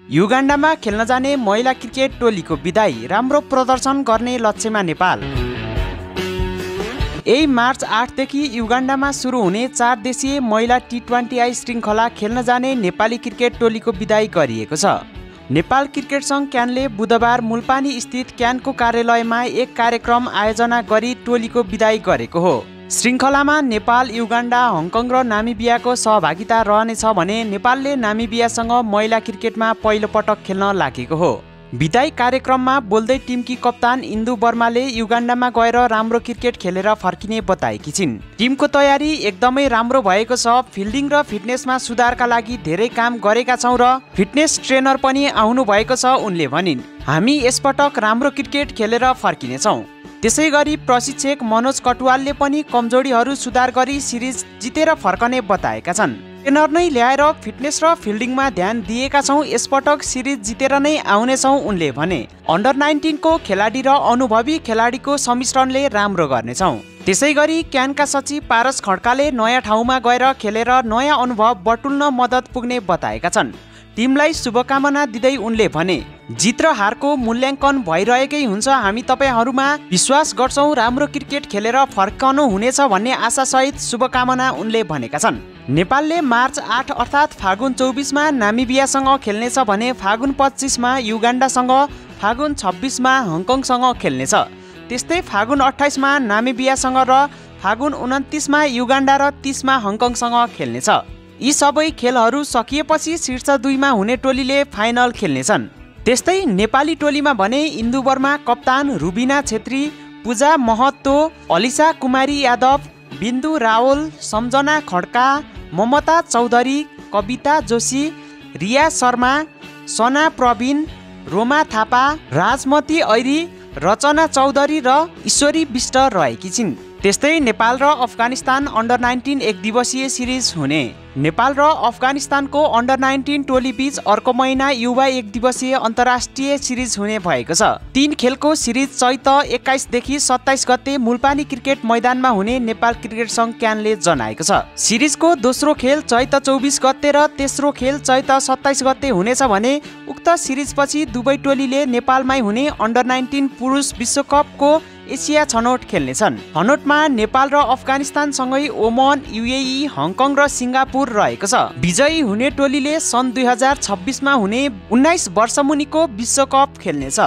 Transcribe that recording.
युगान्डामा खेल्न जाने महिला क्रिकेट टोलीको विदाई, राम्रो प्रदर्शन गर्ने लक्ष्यमा नेपाल। यही मार्च 8 देखि युगान्डामा सुरु हुने 4 देशीय महिला T20I श्रृङ्खला खेल्न जाने नेपाली क्रिकेट टोलीको विदाई गरिएको छ। नेपाल क्रिकेट सङ्घ क्यानले बुधबार मुलपानी स्थित क्यानको कार्यालयमा एक कार्यक्रम आयोजना गरी टोलीको विदाई गरेको हो। श्रृङ्खलामा नेपाल, युगान्डा, हङकङ र नामिबियाको सहभागिता रहनेछ भने नेपालले नामिबियासँग महिला क्रिकेटमा पहिलो पटक खेल्न लागेको हो। विदाई कार्यक्रममा बोल्दै टिमकी कप्तान इन्दु वर्माले युगान्डामा गएर राम्रो क्रिकेट खेलेर फर्किने बताएकी छिन्। टिमको तयारी एकदमै राम्रो भएको छ, फिल्डिङ र फिटनेसमा सुधारका लागि धेरै काम गरेका छौँ र फिटनेस ट्रेनर पनि आउनु भएको छ उनले भनिन्। हामी यसपटक राम्रो क्रिकेट खेलेर फर्किनेछौँ। त्यसै गरी प्रशिक्षक मनोज कटुवालले पनि कमजोरीहरू सुधार गरी सिरिज जितेर फर्कने बताएका छन्। ट्रेनर नै ल्याएर फिटनेस र फिल्डिङमा ध्यान दिएका छौँ, यसपटक सिरिज जितेर नै आउनेछौँ उनले भने। अन्डर 19 को खेलाडी र अनुभवी खेलाडीको सम्मिश्रणले राम्रो गर्नेछौँ। त्यसै गरी क्यानका सचिव पारस खड्काले नयाँ ठाउँमा गएर खेलेर नयाँ अनुभव बटुल्न मद्दत पुग्ने बताएका छन्। टिमलाई शुभकामना दिँदै उनले भने, जित र हारको मूल्याङ्कन भइरहेकै हुन्छ, हामी तपाईहरूमा विश्वास गर्छौँ, राम्रो क्रिकेट खेलेर फर्कनु हुनेछ भन्ने आशासहित शुभकामना उनले भनेका छन्। नेपालले मार्च 8 अर्थात् फागुन 24 मा नामिबियासँग खेल्नेछ भने फागुन 25 मा युगान्डासँग, फागुन 26 मा हङकङसँग खेल्नेछ। त्यस्तै फागुन 28 मा नामिबियासँग र फागुन 29 मा युगान्डा र 30 मा हङकङसँग खेल्नेछ। यी सबै खेलहरू सकिएपछि शीर्ष 2 मा हुने टोलीले फाइनल खेल्नेछन्। त्यस्तै नेपाली टोलीमा भने इन्दु वर्मा कप्तान, रुबिना छेत्री, पूजा महतो, अलिसा कुमारी यादव, बिन्दु रावल, सम्झना खड्का, ममता चौधरी, कविता जोशी, रिया शर्मा, सना प्रवीण, रोमा थापा, राजमती ऐरी, रचना चौधरी र ईश्वरी विष्ट रहेकी छिन्। त्यस्तै नेपाल र अफगानिस्तान अन्डर 19 एक दिवसीय सिरिज हुने। नेपाल र अफगानिस्तानको अन्डर 19 टोली बीच अर्को महिना युवा एक दिवसीय अन्तर्राष्ट्रिय सिरिज हुने भएको छ। 3 खेलको सिरिज चैत 21 देखि 27 गते मुलपानी क्रिकेट मैदानमा हुने नेपाल क्रिकेट सङ्घ क्यानले जनाएको छ। सिरिजको दोस्रो खेल चैत 24 गते र तेस्रो खेल चैत 27 गते हुनेछ भने उक्त सिरिजपछि दुवै टोलीले नेपालमै हुने अन्डर 19 पुरुष विश्वकपको एसिया छनौट खेल्नेछन्। छनौटमा नेपाल र अफगानिस्तानसँगै ओमान, UAE, हङकङ र सिङ्गापुर रहेको छ। विजयी हुने टोलीले सन् 2026 मा हुने 19 वर्ष मुनिको विश्वकप खेल्नेछ।